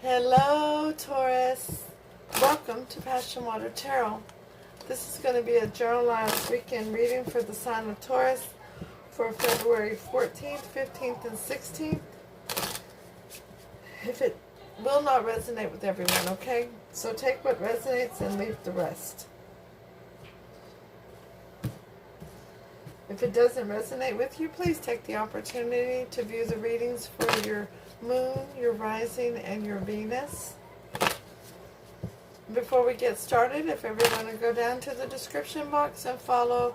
Hello, Taurus. Welcome to PassionWater Tarot. This is going to be a journalized weekend reading for the sign of Taurus for February 14th, 15th, and 16th. If it will not resonate with everyone, okay? So take what resonates and leave the rest. If it doesn't resonate with you, please take the opportunity to view the readings for your Moon, your Rising, and your Venus. Before we get started, if everyone would go down to the description box and go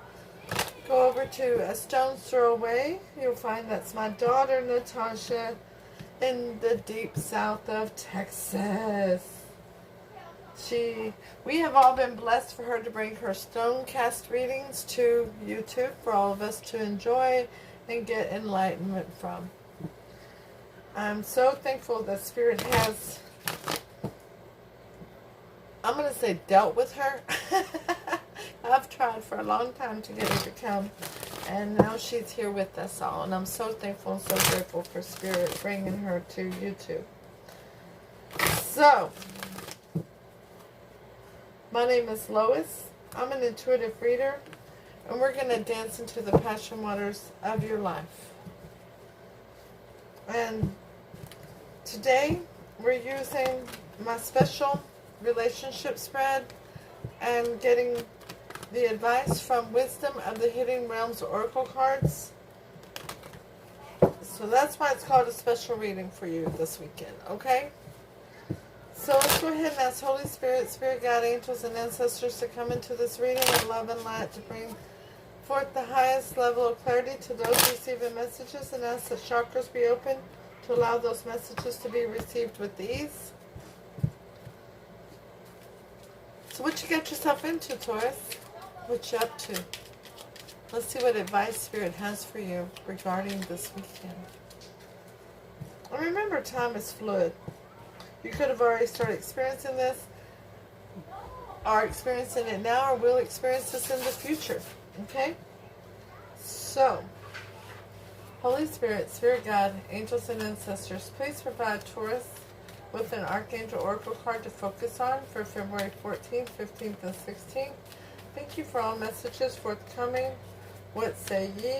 over to AStonesThrowAway, you'll find that's my daughter Natasha in the deep south of Texas. We have all been blessed for her to bring her Stonecast readings to YouTube for all of us to enjoy and get enlightenment from. I'm so thankful that Spirit has, I'm going to say, dealt with her. I've tried for a long time to get her to come, and now she's here with us all, and I'm so thankful and so grateful for Spirit bringing her to YouTube. So, my name is Lois. I'm an intuitive reader, and we're going to dance into the passion waters of your life. And today, we're using my special relationship spread and getting the advice from Wisdom of the Hidden Realms Oracle cards. So that's why it's called a special reading for you this weekend, okay? So let's go ahead and ask Holy Spirit, Spirit Guide, Angels, and Ancestors to come into this reading with love and light to bring forth the highest level of clarity to those receiving messages, and ask that chakras be open to allow those messages to be received with ease. So what you got yourself into, Taurus? What you up to? Let's see what advice Spirit has for you regarding this weekend. And remember, time is fluid. You could have already started experiencing this, are experiencing it now, or will experience this in the future. Okay? So, Holy Spirit, Spirit Guide, Angels, and Ancestors, please provide Taurus with an Archangel Oracle card to focus on for February 14th, 15th, and 16th. Thank you for all messages forthcoming. What say ye?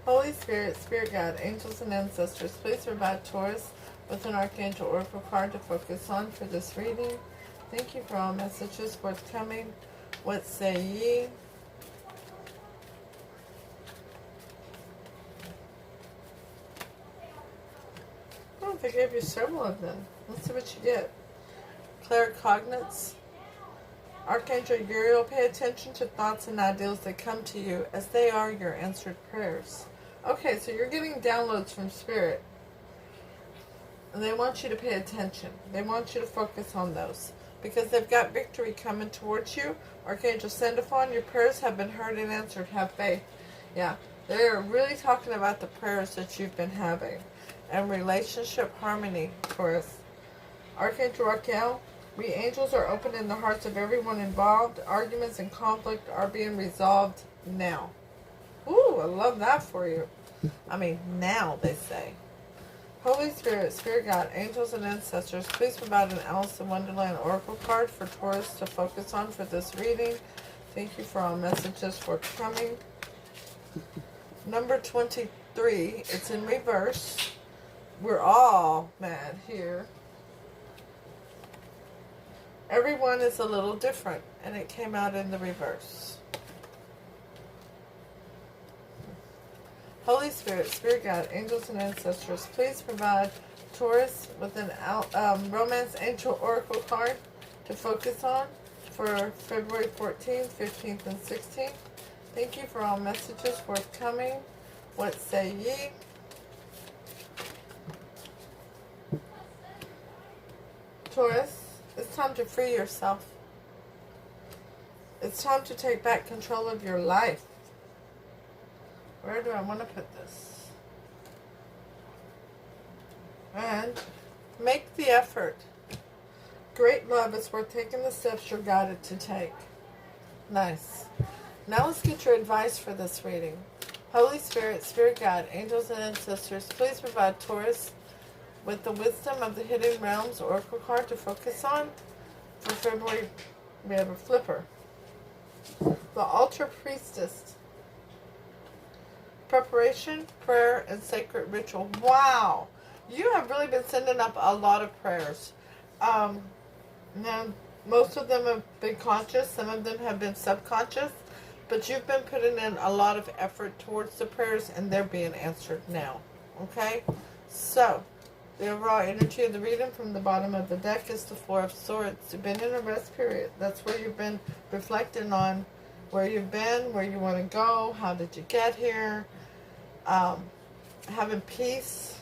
Holy Spirit, Spirit Guide, Angels, and Ancestors, please provide Taurus with an Archangel Oracle card to focus on for this reading. Thank you for all messages forthcoming. What say ye? Oh, they gave you several of them. Let's see what you get. Claircognizance. Archangel Uriel, pay attention to thoughts and ideals that come to you, as they are your answered prayers. Okay, so you're getting downloads from Spirit. And they want you to pay attention. They want you to focus on those, because they've got victory coming towards you. Archangel Sandalphon, your prayers have been heard and answered. Have faith. Yeah, they're really talking about the prayers that you've been having. And relationship harmony for us. Archangel Raquel, we angels are opening the hearts of everyone involved. Arguments and conflict are being resolved now. Ooh, I love that for you. I mean, now, they say. Holy Spirit, Spirit Guide, Angels, and Ancestors, please provide an Alice in Wonderland Oracle card for Taurus to focus on for this reading. Thank you for all messages forthcoming. Number 23, it's in reverse. We're all mad here. Everyone is a little different, and it came out in the reverse. Holy Spirit, Spirit Guide, Angels, and Ancestors, please provide Taurus with an Romance Angel Oracle card to focus on for February 14th, 15th, and 16th. Thank you for all messages forthcoming. What say ye? Taurus, it's time to free yourself. It's time to take back control of your life. Where do I want to put this? And make the effort. Great love is worth taking the steps you're guided to take. Nice. Now let's get your advice for this reading. Holy Spirit, Spirit Guide, angels and ancestors, please provide Taurus with the wisdom of the Hidden Realms Oracle card to focus on. For February, we have a flipper. The Altar Priestess. Preparation, prayer, and sacred ritual. Wow! You have really been sending up a lot of prayers. Now, most of them have been conscious. Some of them have been subconscious. But you've been putting in a lot of effort towards the prayers, and they're being answered now. Okay? So, the overall energy of the reading from the bottom of the deck is the Four of Swords. You've been in a rest period. That's where you've been reflecting on where you've been, where you want to go, how did you get here, having peace,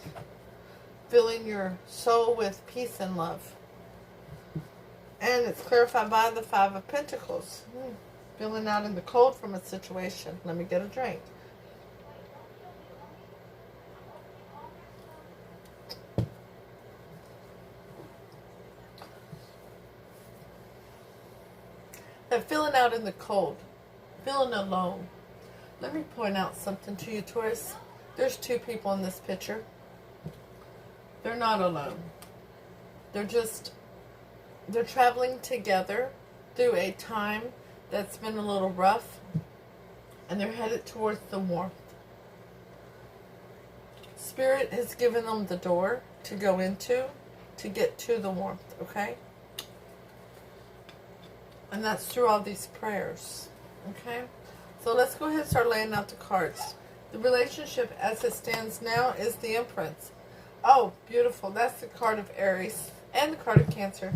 filling your soul with peace and love. And it's clarified by the Five of Pentacles. Feeling out in the cold from a situation. Let me get a drink. And feeling out in the cold. Feeling alone. Let me point out something to you, Taurus. There's two people in this picture. They're not alone. They're traveling together through a time that's been a little rough, and they're headed towards the warmth. Spirit has given them the door to go into to get to the warmth, okay? And that's through all these prayers, okay? So let's go ahead and start laying out the cards. The relationship as it stands now is the Empress. Oh, beautiful. That's the card of Aries and the card of Cancer.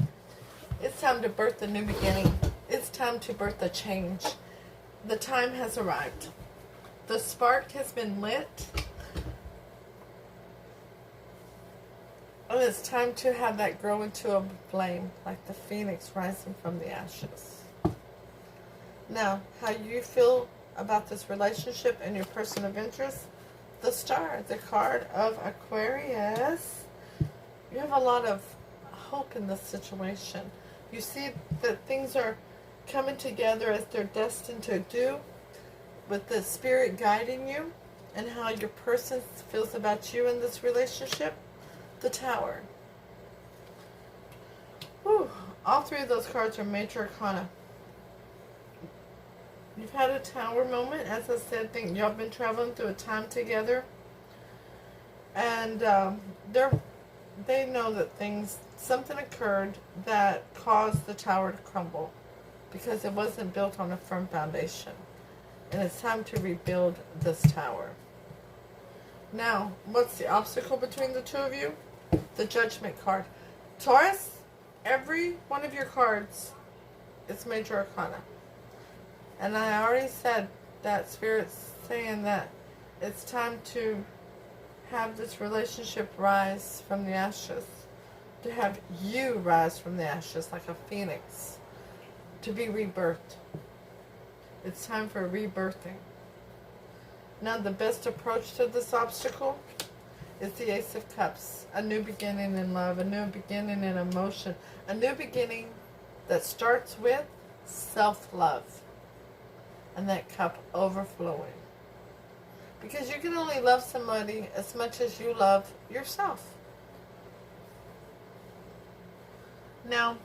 It's time to birth a new beginning. It's time to birth a change. The time has arrived. The spark has been lit. And it's time to have that grow into a flame, like the phoenix rising from the ashes. Now, how you feel about this relationship and your person of interest? The Star, the card of Aquarius. You have a lot of hope in this situation. You see that things are coming together as they're destined to do, with the Spirit guiding you, and how your person feels about you in this relationship. The Tower. Whew. All three of those cards are major arcana. You've had a Tower moment. As I said, y'all been traveling through a time together, and they know that something occurred that caused the Tower to crumble, because it wasn't built on a firm foundation. And it's time to rebuild this tower. Now, what's the obstacle between the two of you? The Judgment card. Taurus, every one of your cards is major arcana. And I already said that Spirit's saying that it's time to have this relationship rise from the ashes. To have you rise from the ashes like a phoenix. To be rebirthed. It's time for rebirthing. Now, the best approach to this obstacle is the Ace of Cups. A new beginning in love, a new beginning in emotion, a new beginning that starts with self-love. And that cup overflowing. Because you can only love somebody as much as you love yourself. Now,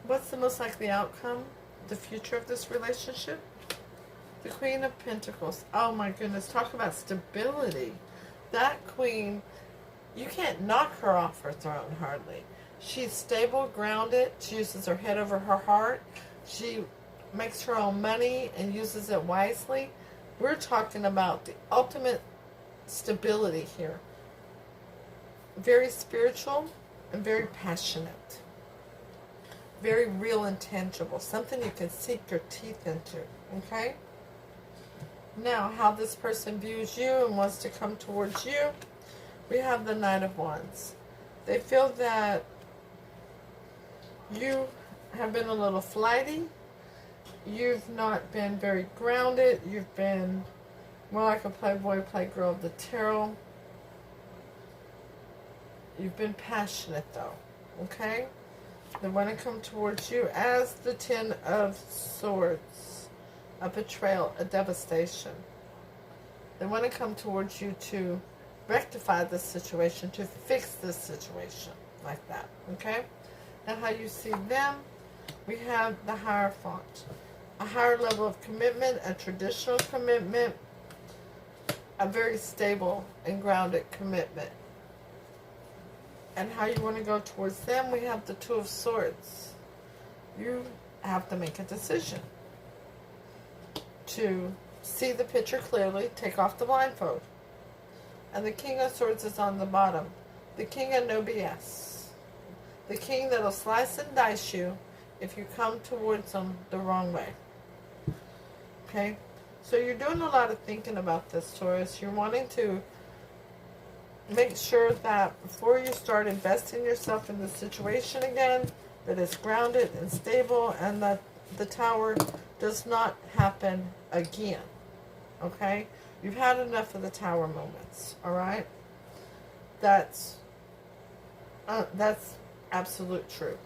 what's the most likely outcome? The future of this relationship? The Queen of Pentacles. Oh my goodness, talk about stability. That Queen, you can't knock her off her throne hardly. She's stable, grounded. She uses her head over her heart. She makes her own money and uses it wisely. We're talking about the ultimate stability here. Very spiritual and very passionate. Very real and tangible. Something you can sink your teeth into. Okay? Now, how this person views you and wants to come towards you. We have the Knight of Wands. They feel that you have been a little flighty. You've not been very grounded. You've been more like a playboy, playgirl of the tarot. You've been passionate though, okay? They want to come towards you as the Ten of Swords, a betrayal, a devastation. They want to come towards you to rectify this situation, to fix this situation, like that, okay? Now how you see them, we have the Hierophant. A higher level of commitment, a traditional commitment, a very stable and grounded commitment. And how you want to go towards them, we have the Two of Swords. You have to make a decision to see the picture clearly, take off the blindfold. And the King of Swords is on the bottom. The King of no BS. The King that'll slice and dice you if you come towards them the wrong way. Okay? So you're doing a lot of thinking about this, Taurus. You're wanting to make sure that before you start investing yourself in the situation again, that it's grounded and stable and that the Tower does not happen again. Okay? You've had enough of the Tower moments. Alright? That's absolute truth.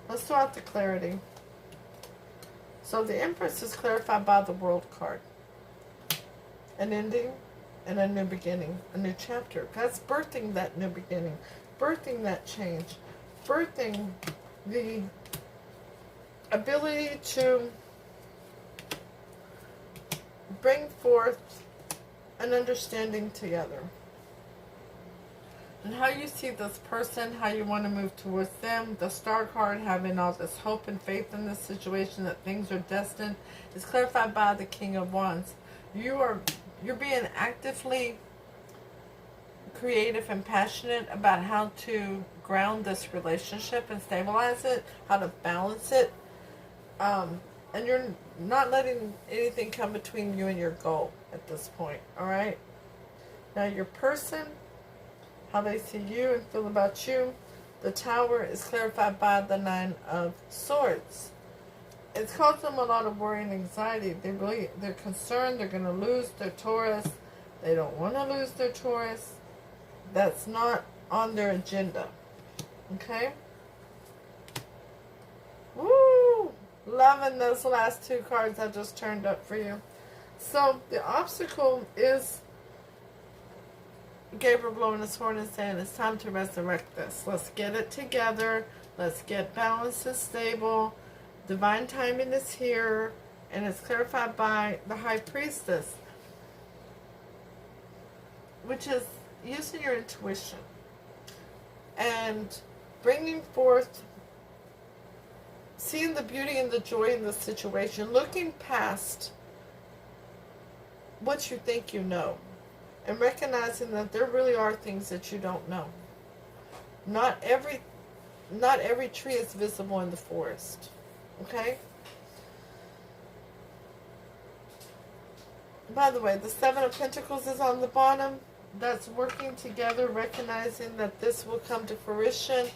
Let's throw out the clarity. So the Empress is clarified by the World card. An ending and a new beginning, a new chapter. That's birthing that new beginning, birthing that change, birthing the ability to bring forth an understanding together. And how you see this person, how you want to move towards them, the Star card having all this hope and faith in this situation that things are destined, is clarified by the King of Wands. You're being actively creative and passionate about how to ground this relationship and stabilize it, how to balance it, and you're not letting anything come between you and your goal at this point. Alright? Now your person, how they see you and feel about you, the Tower is clarified by the Nine of Swords. It's caused them a lot of worry and anxiety. They're concerned they're going to lose their Taurus. They don't want to lose their Taurus. That's not on their agenda. Okay? Woo! Loving those last two cards I just turned up for you. So, the obstacle is Gabriel blowing his horn and saying, it's time to resurrect this. Let's get it together. Let's get balance and stable. Divine timing is here, and it's clarified by the High Priestess, which is using your intuition and bringing forth, seeing the beauty and the joy in the situation, looking past what you think you know, and recognizing that there really are things that you don't know. Not every tree is visible in the forest. Okay? By the way, the Seven of Pentacles is on the bottom. That's working together, recognizing that this will come to fruition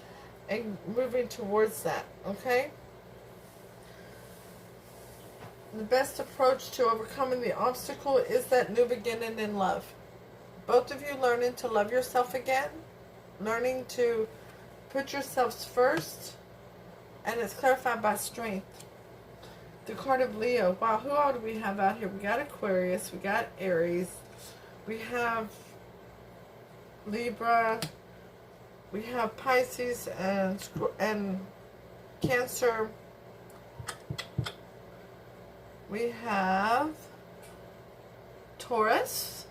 and moving towards that. Okay? The best approach to overcoming the obstacle is that new beginning in love. Both of you learning to love yourself again, learning to put yourselves first, and it's clarified by strength. The card of Leo. Wow, who all do we have out here? We got Aquarius, we got Aries, we have Libra, we have Pisces and Cancer. We have Taurus.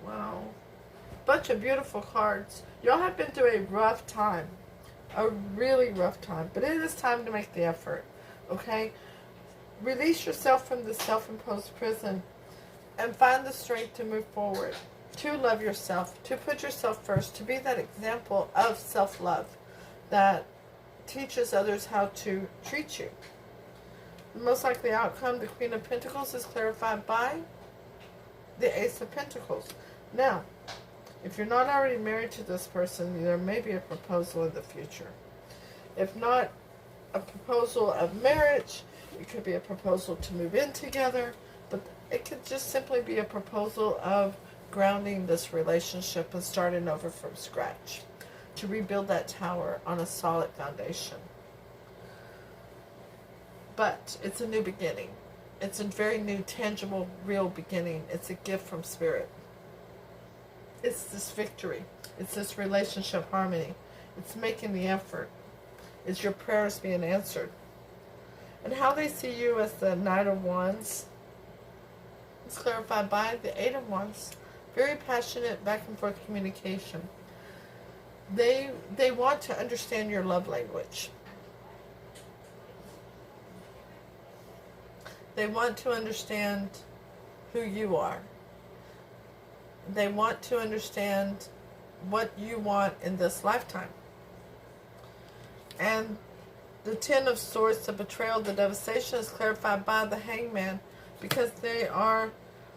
Wow. Bunch of beautiful cards. Y'all have been through a rough time. A really rough time. But it is time to make the effort. Okay? Release yourself from this self-imposed prison and find the strength to move forward. To love yourself. To put yourself first. To be that example of self-love that teaches others how to treat you. The most likely outcome, the Queen of Pentacles, is clarified by the Ace of Pentacles. Now, If you're not already married to this person, there may be a proposal in the future. If not a proposal of marriage, it could be a proposal to move in together, but it could just simply be a proposal of grounding this relationship and starting over from scratch to rebuild that tower on a solid foundation. But it's a new beginning. It's a very new, tangible, real beginning. It's a gift from Spirit. It's this victory. It's this relationship harmony. It's making the effort. It's your prayers being answered. And how they see you as the Knight of Wands is clarified by the Eight of Wands. Very passionate back and forth communication. They want to understand your love language. They want to understand who you are. They want to understand what you want in this lifetime. And the Ten of Swords, the betrayal, the devastation is clarified by the Hangman, because they are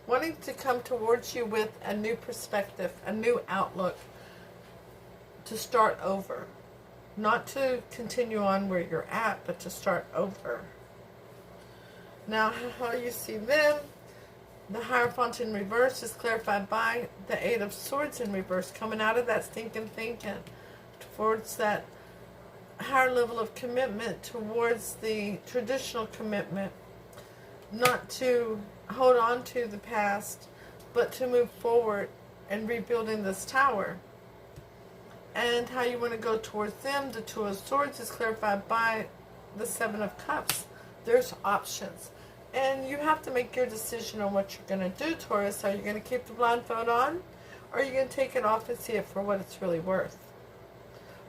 wanting to come towards you with a new perspective, a new outlook, to start over. Not to continue on where you're at, but to start over. Now, how you see them, the Hierophant in reverse is clarified by the Eight of Swords in reverse, coming out of that stinking thinking towards that higher level of commitment, towards the traditional commitment, not to hold on to the past, but to move forward and rebuilding this tower. And how you want to go towards them, the Two of Swords is clarified by the Seven of Cups. There's options. And you have to make your decision on what you're going to do, Taurus. Are you going to keep the blindfold on? Or are you going to take it off and see it for what it's really worth?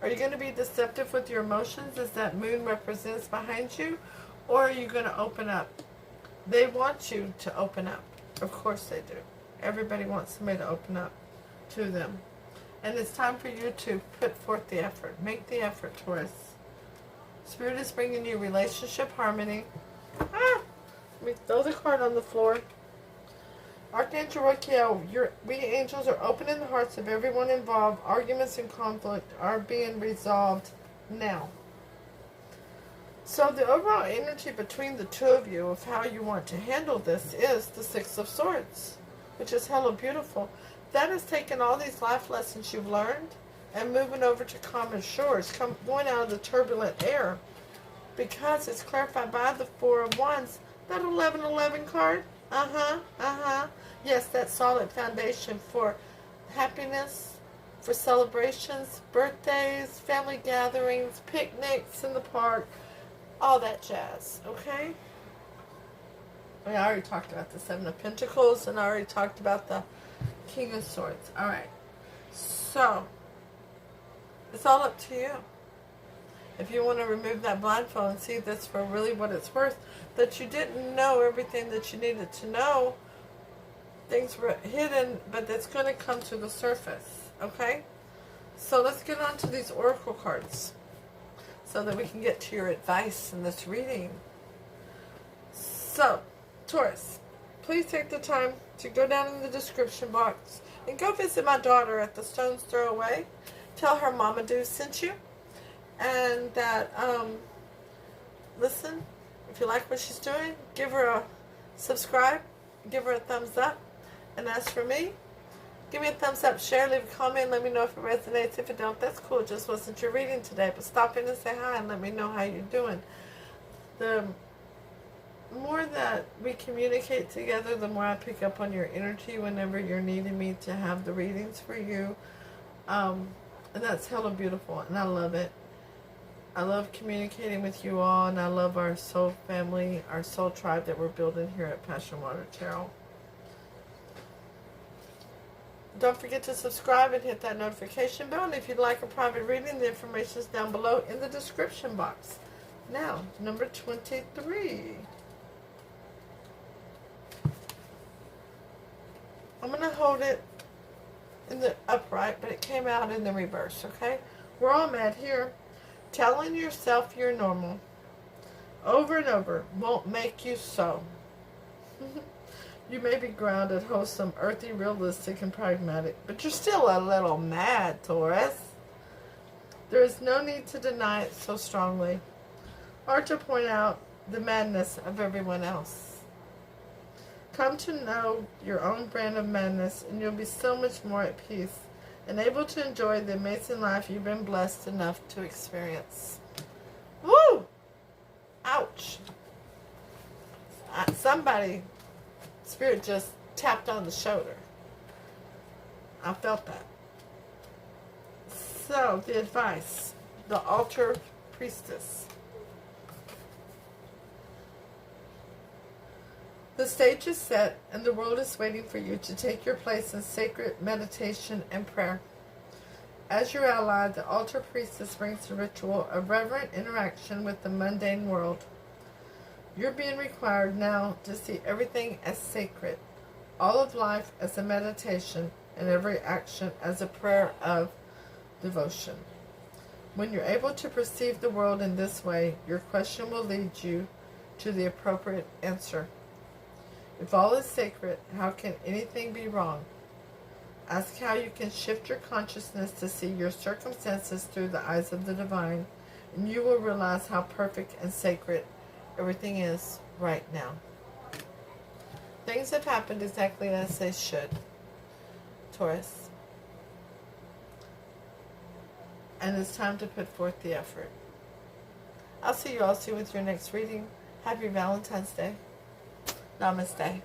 Are you going to be deceptive with your emotions as that moon represents behind you? Or are you going to open up? They want you to open up. Of course they do. Everybody wants somebody to open up to them. And it's time for you to put forth the effort. Make the effort, Taurus. Spirit is bringing you relationship harmony. Let me throw the card on the floor. Archangel Raquel, we angels are opening the hearts of everyone involved. Arguments and conflict are being resolved now. So the overall energy between the two of you of how you want to handle this is the Six of Swords, which is hella beautiful. That is taking all these life lessons you've learned and moving over to common shores, going out of the turbulent air, because it's clarified by the Four of Wands. That 1111 card, yes, that solid foundation for happiness, for celebrations, birthdays, family gatherings, picnics in the park, all that jazz, okay? I already talked about the Seven of Pentacles, and I already talked about the King of Swords. All right, so it's all up to you. If you want to remove that blindfold and see this for really what it's worth, that you didn't know everything that you needed to know, things were hidden, but that's going to come to the surface, okay? So let's get on to these oracle cards so that we can get to your advice in this reading. So, Taurus, please take the time to go down in the description box and go visit my daughter at AStonesThrowAway. Tell her Mama Do sent you. And that, listen, if you like what she's doing, give her a subscribe, give her a thumbs up. And as for me, give me a thumbs up, share, leave a comment, let me know if it resonates. If it don't, that's cool. It just wasn't your reading today. But stop in and say hi and let me know how you're doing. The more that we communicate together, the more I pick up on your energy whenever you're needing me to have the readings for you. And that's hella beautiful, and I love it. I love communicating with you all, and I love our soul family, our soul tribe that we're building here at PassionWater Tarot. Don't forget to subscribe and hit that notification bell. And if you'd like a private reading, the information is down below in the description box. Now, number 23. I'm going to hold it in the upright, but it came out in the reverse, okay? Where I'm at here, telling yourself you're normal over and over won't make you so. You may be grounded, wholesome, earthy, realistic, and pragmatic, but you're still a little mad, Taurus. There is no need to deny it so strongly, or to point out the madness of everyone else. Come to know your own brand of madness, and you'll be so much more at peace and able to enjoy the amazing life you've been blessed enough to experience. Woo! Ouch! Somebody, Spirit just tapped on the shoulder. I felt that. So, the advice. The altar priestess. The stage is set, and the world is waiting for you to take your place in sacred meditation and prayer. As your ally, the altar priestess brings the ritual of reverent interaction with the mundane world. You're being required now to see everything as sacred, all of life as a meditation, and every action as a prayer of devotion. When you're able to perceive the world in this way, your question will lead you to the appropriate answer. If all is sacred, how can anything be wrong? Ask how you can shift your consciousness to see your circumstances through the eyes of the divine, and you will realize how perfect and sacred everything is right now. Things have happened exactly as they should, Taurus. And it's time to put forth the effort. I'll see you all soon with your next reading. Happy Valentine's Day. Namaste.